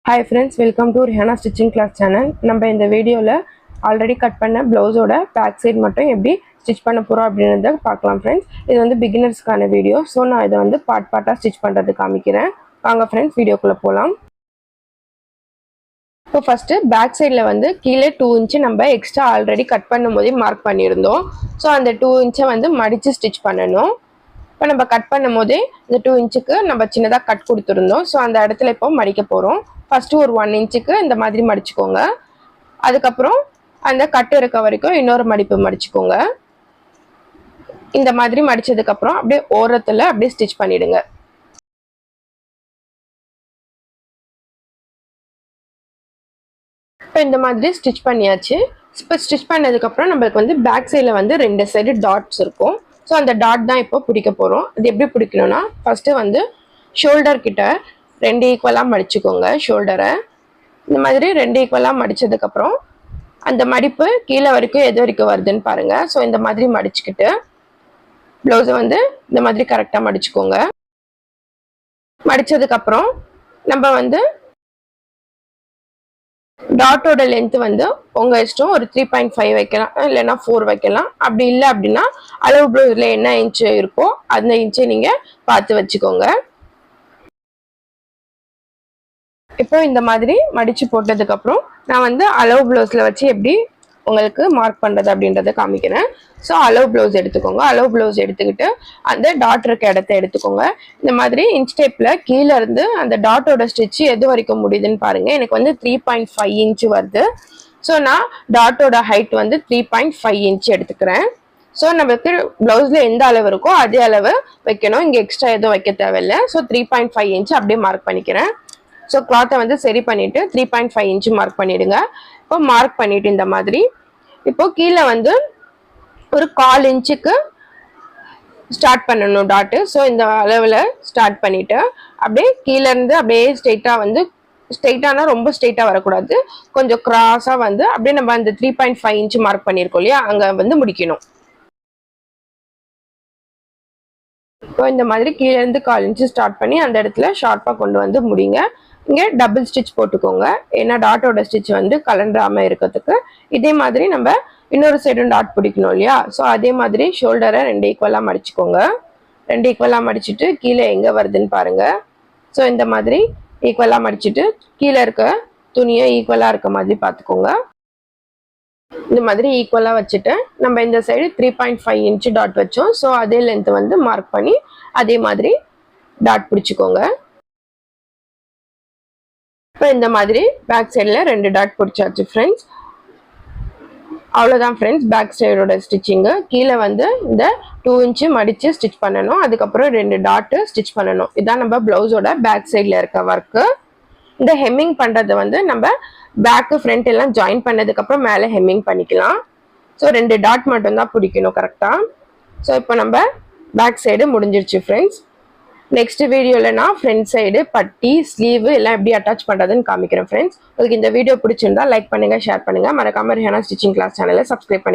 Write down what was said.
Hi friends, welcome to Rehana Stitching Class channel. நம்ம இந்த வீடியோல ஆல்ரெடி கட் பண்ண ப்ளவுஸோட பேக் சைடு மட்டும் எப்படி ஸ்டிச் பண்ண போறோம் அப்படின்றத பார்க்கலாம் फ्रेंड्स. இது வந்து பிகினர்ஸ்க்கான வீடியோ. சோ நான் இத வந்து பார்ட்டா ஸ்டிச் பண்றது காமிக்கிறேன். வாங்க फ्रेंड्स வீடியோக்குள்ள போலாம். இப்போ ஃபர்ஸ்ட் பேக் சைடுல வந்து கீழே 2 இன்ச் நம்ம எக்ஸ்ட்ரா ஆல்ரெடி கட் பண்ணும்போதே மார்க் பண்ணியிருந்தோம். சோ அந்த 2 இன்ச்சை வந்து மடிச்சு ஸ்டிச் பண்ணனும். இப்போ நம்ம கட் பண்ணும்போதே இந்த 2 இன்ச்சுக்கு நம்ம சின்னதா கட் கொடுத்திருந்தோம். சோ அந்த இடத்துல இப்போ மடிக்க போறோம். ஃபர்ஸ்ட் ஒரு 1 இன்ச்சுக்கு இந்த மாதிரி மடிச்சுக்கோங்க. அதுக்கு அப்புறம் அந்த கட் இருக்க வரைக்கும் இன்னொரு மடிப்பு மடிச்சுக்கோங்க. இந்த மாதிரி மடிச்சதுக்கு அப்புறம் அப்படியே ஓரத்துல அப்படியே ஸ்டிச் பண்ணிடுங்க. இப்போ இந்த மாதிரி ஸ்டிச் பண்ணியாச்சு. இப்போ ஸ்டிச் பண்ணதுக்கு அப்புறம் நமக்கு வந்து பேக் சைடுல வந்து ரெண்டு சைடு டாட்ஸ் இருக்கும். சோ அந்த டாட் தான் இப்போ பிடிக்க போறோம். அது எப்படி பிடிக்கணும்னா ஃபர்ஸ்ட் வந்து ஷோல்டர் கிட்ட ரெண்டு ஈக்குவலா மடிச்சுக்கோங்க. ஷோல்டரை இந்த மாதிரி ரெண்டு ஈக்குவலா மடிச்சதுக்கு அப்புறம் அந்த மடிப்பு கீழே வரைக்கும் எது வரைக்கும் வருதுன்னு பாருங்க. ஸோ இந்த மாதிரி மடிச்சுக்கிட்டு ப்ளவுஸை வந்து இந்த மாதிரி கரெக்டா மடிச்சுக்கோங்க. மடிச்சதுக்கு அப்புறம் நம்ம வந்து டாட்டோட லென்த் வந்து உங்க இஷ்டம். ஒரு 3.5 வைக்கலாம், இல்லைன்னா 4 வைக்கலாம். அப்படி இல்லை அப்படின்னா அளவு ப்ளவுஸ்ல என்ன இன்ச்சு இருக்கோ அந்த இன்ச்சை நீங்க பார்த்து வச்சுக்கோங்க. இப்போ இந்த மாதிரி மடிச்சு போட்டதுக்கு அப்புறம் நான் வந்து அளவு ப்ளவுஸ்ல வச்சு எப்படி உங்களுக்கு மார்க் பண்றது அப்படின்றத காமிக்கிறேன். ஸோ அளவு ப்ளவுஸ் எடுத்துக்கோங்க. அளவு ப்ளவுஸ் எடுத்துக்கிட்டு அந்த டாட் இருக்க இடத்த எடுத்துக்கோங்க. இந்த மாதிரி இன்ச் டேப்ல கீழே இருந்து அந்த டாட்டோட ஸ்டிச் எது வரைக்கும் முடியுதுன்னு பாருங்க. எனக்கு வந்து 3.5 இன்ச் வருது. ஸோ நான் டாட்டோட ஹைட் வந்து 3.5 இன்ச் எடுத்துக்கிறேன். ஸோ நமக்கு பிளவுஸ்ல எந்த அளவு இருக்கோ அதே அளவு வைக்கணும். இங்க எக்ஸ்ட்ரா எதுவும் வைக்க தேவையில்லை. ஸோ 3.5 இன்ச் அப்படியே மார்க் பண்ணிக்கிறேன். ஸோ கிளாத்தை வந்து சரி பண்ணிட்டு 3.5 இன்ச் மார்க் பண்ணிடுங்க. இப்போ மார்க் பண்ணிட்டு இந்த மாதிரி இப்போ கீழே வந்து ஒரு 1/4 இன்ச்சுக்கு ஸ்டார்ட் பண்ணணும் டாட்டு. ஸோ இந்த அளவில் ஸ்டார்ட் பண்ணிட்டு அப்படியே கீழே இருந்து அப்படியே ஸ்ட்ரெயிட்டா வந்து ஸ்ட்ரெயிட்டானா ரொம்ப ஸ்ட்ரெயிட்டா வரக்கூடாது, கொஞ்சம் கிராஸா வந்து அப்படியே நம்ம அந்த 3.5 இன்ச் மார்க் பண்ணியிருக்கோம் இல்லையா, அங்க வந்து முடிக்கணும். இப்போ இந்த மாதிரி கீழே இருந்து 1/4 இன்ச் ஸ்டார்ட் பண்ணி அந்த இடத்துல ஷார்ப்பா கொண்டு வந்து முடிங்க. இங்கே டபுள் ஸ்டிச் போட்டுக்கோங்க. ஏன்னா டாட்டோட ஸ்டிச் வந்து கலண்டாம இருக்கிறதுக்கு. இதே மாதிரி நம்ம இன்னொரு சைடும் டாட் பிடிக்கணும் இல்லையா. ஸோ அதே மாதிரி ஷோல்டரை ரெண்டு ஈக்குவலா மடிச்சுக்கோங்க. ரெண்டு ஈக்குவலா மடிச்சுட்டு கீழே எங்க வருதுன்னு பாருங்க. ஸோ இந்த மாதிரி ஈக்குவலா மடிச்சுட்டு கீழே இருக்க துணியை ஈக்குவலா இருக்க மாதிரி பார்த்துக்கோங்க. இந்த மாதிரி ஈக்குவலா வச்சுட்டு நம்ம இந்த சைடு 3.5 இன்ச் டாட் வச்சோம். ஸோ அதே லென்த் வந்து மார்க் பண்ணி அதே மாதிரி டாட் பிடிச்சிக்கோங்க. இப்போ இந்த மாதிரி பேக் சைடில் ரெண்டு டாட் பிடிச்சாச்சு ஃப்ரெண்ட்ஸ். அவ்வளோதான் ஃப்ரெண்ட்ஸ் பேக் சைடோட ஸ்டிச்சிங்கு. கீழே வந்து இந்த 2 இன்ச்சு மடித்து ஸ்டிச் பண்ணணும். அதுக்கப்புறம் ரெண்டு டாட்டு ஸ்டிச் பண்ணணும். இதுதான் நம்ம ப்ளவுஸோட பேக் சைடில் இருக்க ஒர்க்கு. இந்த ஹெம்மிங் பண்ணுறது வந்து நம்ம பேக்கு ஃப்ரண்ட் எல்லாம் ஜாயின் பண்ணதுக்கப்புறம் மேலே ஹெம்மிங் பண்ணிக்கலாம். ஸோ ரெண்டு டாட் மட்டும்தான் பிடிக்கணும் கரெக்டாக. ஸோ இப்போ நம்ம பேக் சைடு முடிஞ்சிருச்சு ஃப்ரெண்ட்ஸ். நெக்ஸ்ட் வீடியோல நான் ஃப்ரண்ட் சைடு பட்டி ஸ்லீவ் எல்லாம் எப்படி அட்டாச் பண்றதுன்னு காமிக்கிறேன் ஃப்ரெண்ட்ஸ். உங்களுக்கு இந்த வீடியோ பிடிச்சிருந்தா லைக் பண்ணுங்க, ஷேர் பண்ணுங்க. மறக்காம ரிஹானா ஸ்டிச்சிங் கிளாஸ் சேனலை சப்ஸ்கிரைப் பண்ணுங்க.